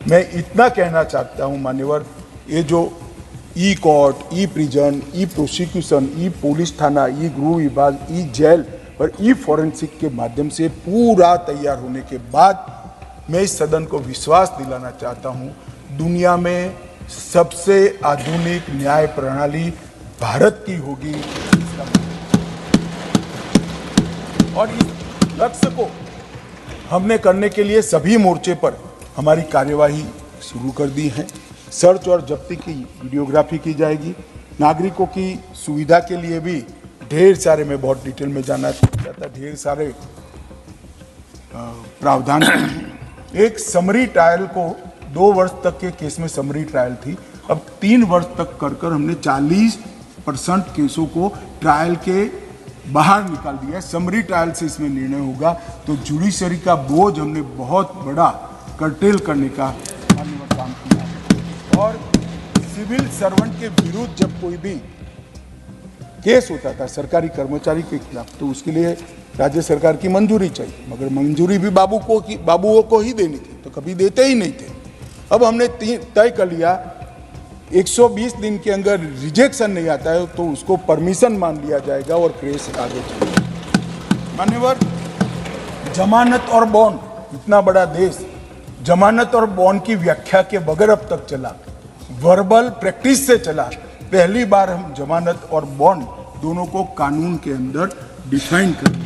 मैं इतना कहना चाहता हूं मान्यवर, ये जो ई कोर्ट, ई प्रिजन, ई प्रोसिक्यूशन, ई पुलिस थाना, ई गृह विभाग, ई जेल और ई फॉरेंसिक के माध्यम से पूरा तैयार होने के बाद मैं इस सदन को विश्वास दिलाना चाहता हूं, दुनिया में सबसे आधुनिक न्याय प्रणाली भारत की होगी। और इस लक्ष्य को हमने करने के लिए सभी मोर्चे पर हमारी कार्यवाही शुरू कर दी है। सर्च और जब्ती की वीडियोग्राफी की जाएगी। नागरिकों की सुविधा के लिए भी ढेर सारे, मैं बहुत डिटेल में जाना चाहता, ढेर सारे प्रावधान। एक समरी ट्रायल को 2 वर्ष तक के केस में समरी ट्रायल थी, अब 3 वर्ष तक कर हमने 40% केसों को ट्रायल के बाहर निकाल दिया है। समरी ट्रायल से इसमें निर्णय होगा, तो जुडिशरी का बोझ हमने बहुत बड़ा कर्टेल करने का काम किया है। और सिविल सर्वेंट के विरुद्ध जब कोई भी केस होता था सरकारी कर्मचारी के खिलाफ, तो उसके लिए राज्य सरकार की मंजूरी चाहिए, मगर मंजूरी भी बाबुओं को ही देनी थी, तो कभी देते ही नहीं थे। अब हमने तय कर लिया 120 दिन के अंदर रिजेक्शन नहीं आता है तो उसको परमिशन मान लिया जाएगा और केस आगे चलेगा। मान्यवर, जमानत और बॉन्ड, इतना बड़ा देश जमानत और बॉन्ड की व्याख्या के बगैर अब तक चला, वर्बल प्रैक्टिस से चला। पहली बार हम जमानत और बॉन्ड दोनों को कानून के अंदर डिफाइन कर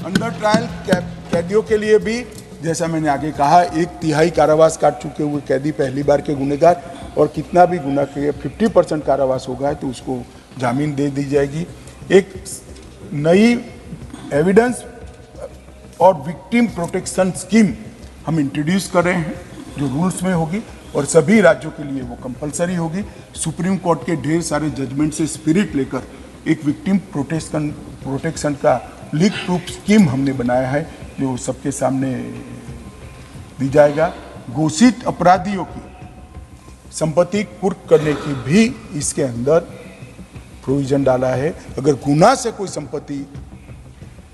अंडर ट्रायल कैदियों के लिए भी, जैसा मैंने आगे कहा, 1/3 कारावास काट चुके हुए कैदी पहली बार के गुनहगार, और कितना भी गुनाह किया 50% कारावास होगा तो उसको जामीन दे दी जाएगी। एक नई एविडेंस और विक्टिम प्रोटेक्शन स्कीम हम इंट्रोड्यूस कर रहे हैं, जो रूल्स में होगी और सभी राज्यों के लिए वो कंपलसरी होगी। सुप्रीम कोर्ट के ढेर सारे जजमेंट से स्पिरिट लेकर एक विक्टिम प्रोटेक्शन का लीक प्रूफ स्कीम हमने बनाया है, जो सबके सामने दी जाएगा। घोषित अपराधियों की संपत्ति कुर्क करने की भी इसके अंदर प्रोविजन डाला है। अगर गुनाह से कोई संपत्ति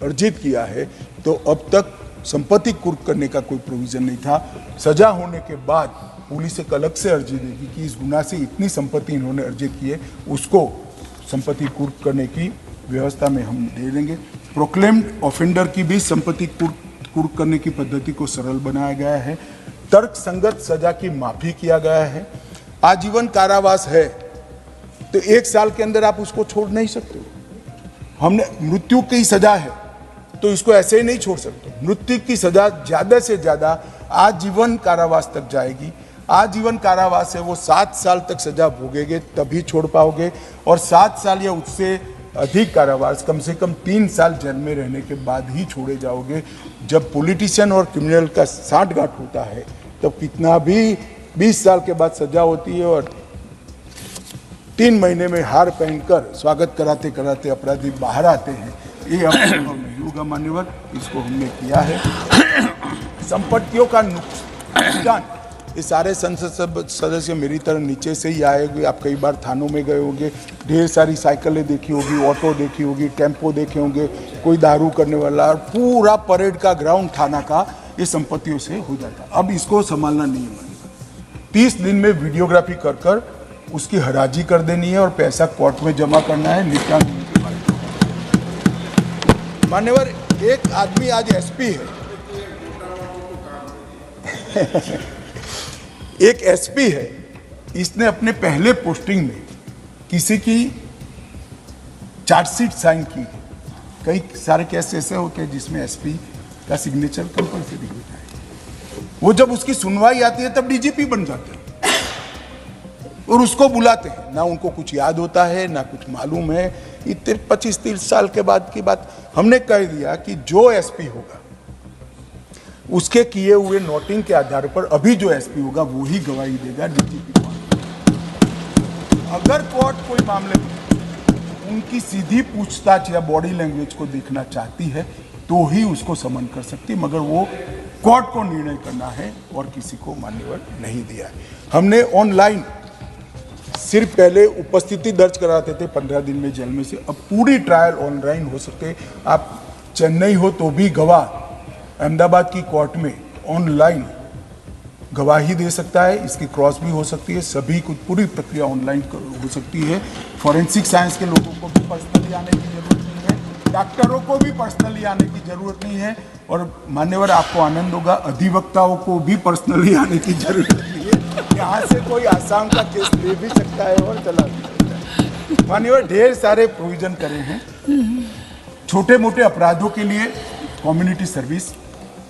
अर्जित किया है तो अब तक संपत्ति कुर्क करने का कोई प्रोविजन नहीं था। सजा होने के बाद पुलिस एक अलग से अर्जी देगी कि इस गुनाह से इतनी संपत्ति इन्होंने अर्जित की है, उसको संपत्ति कुर्क करने की व्यवस्था में हम दे देंगे। प्रोक्लेम्ड ऑफेंडर की भी संपत्ति कुर्क करने की पद्धति को सरल बनाया गया है। तर्क संगत सजा की माफी किया गया है। आजीवन कारावास है तो 1 साल के अंदर आप उसको छोड़ नहीं सकते। हमने मृत्यु की सजा है तो इसको ऐसे ही नहीं छोड़ सकते। मृत्यु की सजा ज्यादा से ज्यादा आजीवन कारावास तक जाएगी। आजीवन कारावास है वो 7 साल तक सजा भोगेंगे तभी छोड़ पाओगे, और 7 साल या उससे अधिक कारावास कम से कम 3 साल जेल में रहने के बाद ही छोड़े जाओगे। जब पॉलिटिशियन और क्रिमिनल का साठगांठ होता है तब कितना भी 20 साल के बाद सजा होती है और 3 महीने में हार पहनकर स्वागत कराते कराते अपराधी बाहर आते हैं। ये अब संभव नहीं होगा मान्यवर, इसको हमने किया है। संपत्तियों का नुकसान, ये सारे संसद सदस्य मेरी तरह नीचे से ही आए हुए। आप कई बार थानों में गए होंगे, ढेर सारी साइकिलें देखी होगी, ऑटो देखी होगी, टेम्पो देखे होंगे, कोई दारू करने वाला, पूरा परेड का ग्राउंड थाना का ये संपत्तियों से हो जाता। अब इसको संभालना नहीं है। 30 दिन में वीडियोग्राफी कर कर उसकी हराजी कर देनी है और पैसा कोर्ट में जमा करना है। निपटान के बारे में मान्यवर, एक आदमी आज एसपी है एक एसपी है, इसने अपने पहले पोस्टिंग में किसी की चार्जशीट साइन की। कई सारे केस ऐसे होते हैं जिसमें एसपी का सिग्नेचर कंपल्सरी होता है। वो जब उसकी सुनवाई आती है तब डीजीपी बन जाते हैं और उसको बुलाते हैं। ना उनको कुछ याद होता है ना कुछ मालूम है। इतने 25-30 साल के बाद की बात हमने कह दिया कि जो एसपी होगा उसके किए हुए नोटिंग के आधार पर अभी जो एसपी होगा वो ही गवाही देगा डीजीपी को। अगर कोर्ट कोई मामले में उनकी सीधी पूछताछ या बॉडी लैंग्वेज को देखना चाहती है तो ही उसको समन कर सकती है, मगर वो कोर्ट को निर्णय करना है और किसी को मान्यवर नहीं दिया है। हमने ऑनलाइन सिर्फ पहले उपस्थिति दर्ज कराते थे 15 दिन में जेल में से, अब पूरी ट्रायल ऑनलाइन हो सकते। आप चेन्नई हो तो भी गवाह अहमदाबाद की कोर्ट में ऑनलाइन गवाही दे सकता है, इसकी क्रॉस भी हो सकती है, सभी कुछ पूरी प्रक्रिया ऑनलाइन हो सकती है। फॉरेंसिक साइंस के लोगों को भी पर्सनली आने की जरूरत नहीं है, डॉक्टरों को भी पर्सनली आने की जरूरत नहीं है, और मान्यवर आपको आनंद होगा, अधिवक्ताओं को भी पर्सनली आने की जरूरत नहीं है। यहाँ से कोई आसाम का केस ले भी सकता है और चला भी सकता है। मान्यवर ढेर सारे प्रोविजन करे हैं छोटे मोटे अपराधों के लिए। कम्युनिटी सर्विस,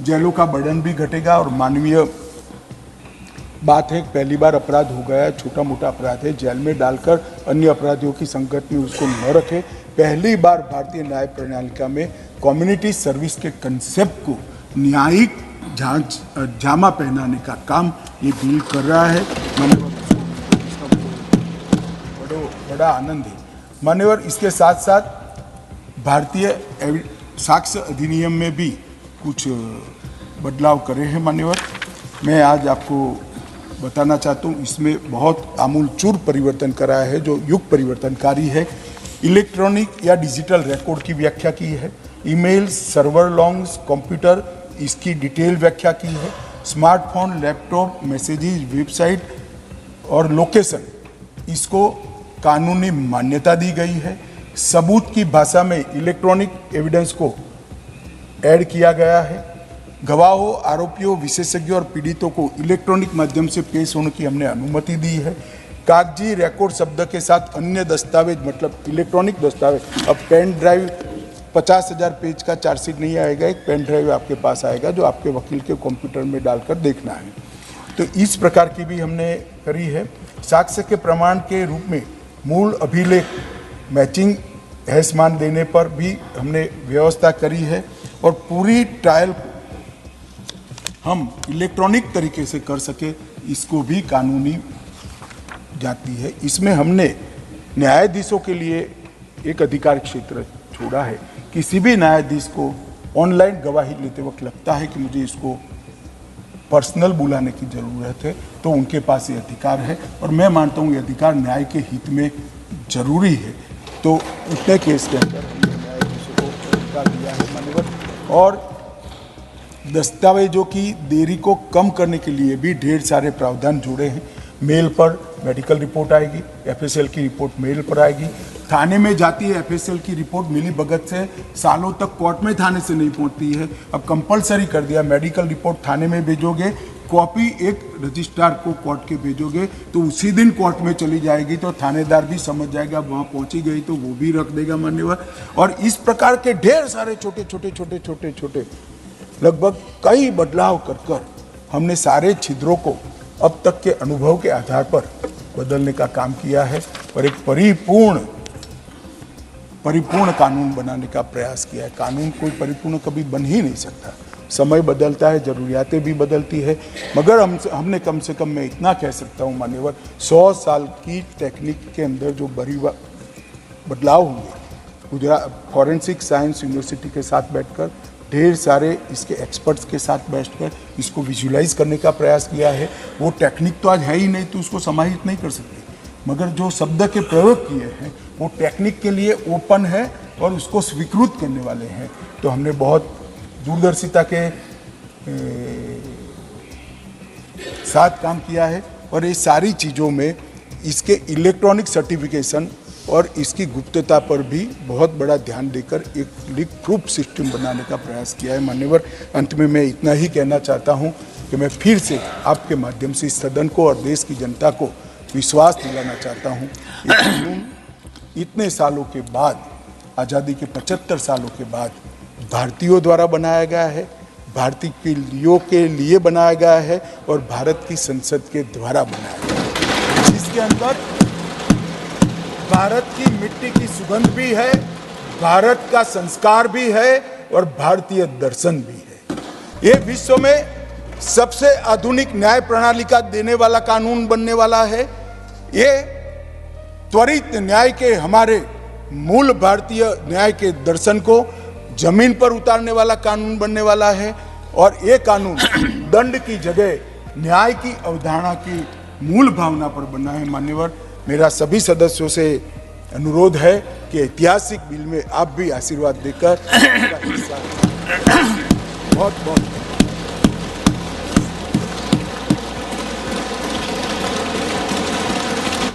जेलों का बर्डन भी घटेगा, और मानवीय बात है, पहली बार अपराध हो गया है, छोटा मोटा अपराध है, जेल में डालकर अन्य अपराधियों की संगत में उसको न रखे। पहली बार भारतीय न्याय प्रणालिका में कम्युनिटी सर्विस के कंसेप्ट को न्यायिक जामा पहनाने का काम ये बिल कर रहा है। मान्यवर बड़ा आनंद है। मान्यवर इसके साथ साथ भारतीय साक्ष्य अधिनियम में भी कुछ बदलाव करे हैं। मान्यवर मैं आज आपको बताना चाहता हूँ, इसमें बहुत आमूलचूल परिवर्तन करा है जो युग परिवर्तनकारी है। इलेक्ट्रॉनिक या डिजिटल रिकॉर्ड की व्याख्या की है, ईमेल, सर्वर लॉन्ग्स, कंप्यूटर, इसकी डिटेल व्याख्या की है, स्मार्टफोन, लैपटॉप, मैसेजेस, वेबसाइट और लोकेशन, इसको कानूनी मान्यता दी गई है। सबूत की भाषा में इलेक्ट्रॉनिक एविडेंस को ऐड किया गया है। गवाहों, आरोपियों, विशेषज्ञों और पीड़ितों को इलेक्ट्रॉनिक माध्यम से पेश होने की हमने अनुमति दी है। कागजी रिकॉर्ड शब्द के साथ अन्य दस्तावेज, मतलब इलेक्ट्रॉनिक दस्तावेज, अब पेन ड्राइव 50,000 पेज का चार्जशीट नहीं आएगा, एक पेन ड्राइव आपके पास आएगा जो आपके वकील के कंप्यूटर में डालकर देखना है। तो इस प्रकार की भी हमने करी है। साक्ष्य के प्रमाण के रूप में मूल अभिलेख मैचिंग हैसमान देने पर भी हमने व्यवस्था करी है, और पूरी ट्रायल हम इलेक्ट्रॉनिक तरीके से कर सके, इसको भी कानूनी जाती है। इसमें हमने न्यायाधीशों के लिए एक अधिकार क्षेत्र छोड़ा है। किसी भी न्यायाधीश को ऑनलाइन गवाही लेते वक्त लगता है कि मुझे इसको पर्सनल बुलाने की ज़रूरत है, तो उनके पास ये अधिकार है, और मैं मानता हूँ ये अधिकार न्याय के हित में जरूरी है। तो उतने केस के अंदर हमने न्यायाधीशों को अधिकार दिया है। मान्यवर और दस्तावेजों की देरी को कम करने के लिए भी ढेर सारे प्रावधान जोड़े हैं। मेल पर मेडिकल रिपोर्ट आएगी, एफएसएल की रिपोर्ट मेल पर आएगी, थाने में जाती है एफएसएल की रिपोर्ट मिली भगत से सालों तक कोर्ट में थाने से नहीं पहुंचती है, अब कंपलसरी कर दिया। मेडिकल रिपोर्ट थाने में भेजोगे, कॉपी एक रजिस्ट्रार को कोर्ट के भेजोगे तो उसी दिन कोर्ट में चली जाएगी, तो थानेदार भी समझ जाएगा वहाँ पहुँची गई तो वो भी रख देगा मान्यवर। और इस प्रकार के ढेर सारे छोटे छोटे लगभग कई बदलाव कर हमने सारे छिद्रों को अब तक के अनुभव के आधार पर बदलने का काम किया है, और एक परिपूर्ण कानून बनाने का प्रयास किया है। कानून कोई परिपूर्ण कभी बन ही नहीं सकता, समय बदलता है, जरूरियातें भी बदलती है, मगर हमने कम से कम मैं इतना कह सकता हूँ मान्यवर, 100 साल की टेक्निक के अंदर जो बदलाव होंगे, गुजरात फॉरेंसिक साइंस यूनिवर्सिटी के साथ बैठकर, ढेर सारे इसके एक्सपर्ट्स के साथ बैठकर इसको विजुलाइज करने का प्रयास किया है। वो टेक्निक तो आज है ही नहीं, तो उसको समाहित नहीं कर सकते, मगर जो शब्द के प्रयोग किए हैं वो टेक्निक के लिए ओपन है और उसको स्वीकृत करने वाले हैं। तो हमने बहुत दूरदर्शिता के साथ काम किया है, और ये सारी चीज़ों में इसके इलेक्ट्रॉनिक सर्टिफिकेशन और इसकी गुप्तता पर भी बहुत बड़ा ध्यान देकर एक लीक प्रूफ सिस्टम बनाने का प्रयास किया है मान्यवर। अंत में मैं इतना ही कहना चाहता हूं कि मैं फिर से आपके माध्यम से इस सदन को और देश की जनता को विश्वास दिलाना चाहता हूं, ये कानून इतने सालों के बाद, आज़ादी के 75 सालों के बाद भारतीयों द्वारा बनाया गया है, भारतीयों के लिए बनाया गया है, और भारत की संसद के द्वारा बनाया गया है, जिसके अंदर भारत की मिट्टी की सुगंध भी है, भारत का संस्कार भी है, और भारतीय दर्शन भी है। ये विश्व में सबसे आधुनिक न्याय प्रणाली का देने वाला कानून बनने वाला है। ये त्वरित न्याय के हमारे मूल भारतीय न्याय के दर्शन को जमीन पर उतारने वाला कानून बनने वाला है, और ये कानून दंड की जगह न्याय की अवधारणा की मूल भावना पर बना है मान्यवर। मेरा सभी सदस्यों से अनुरोध है कि ऐतिहासिक बिल में आप भी आशीर्वाद देकर बहुत बहुत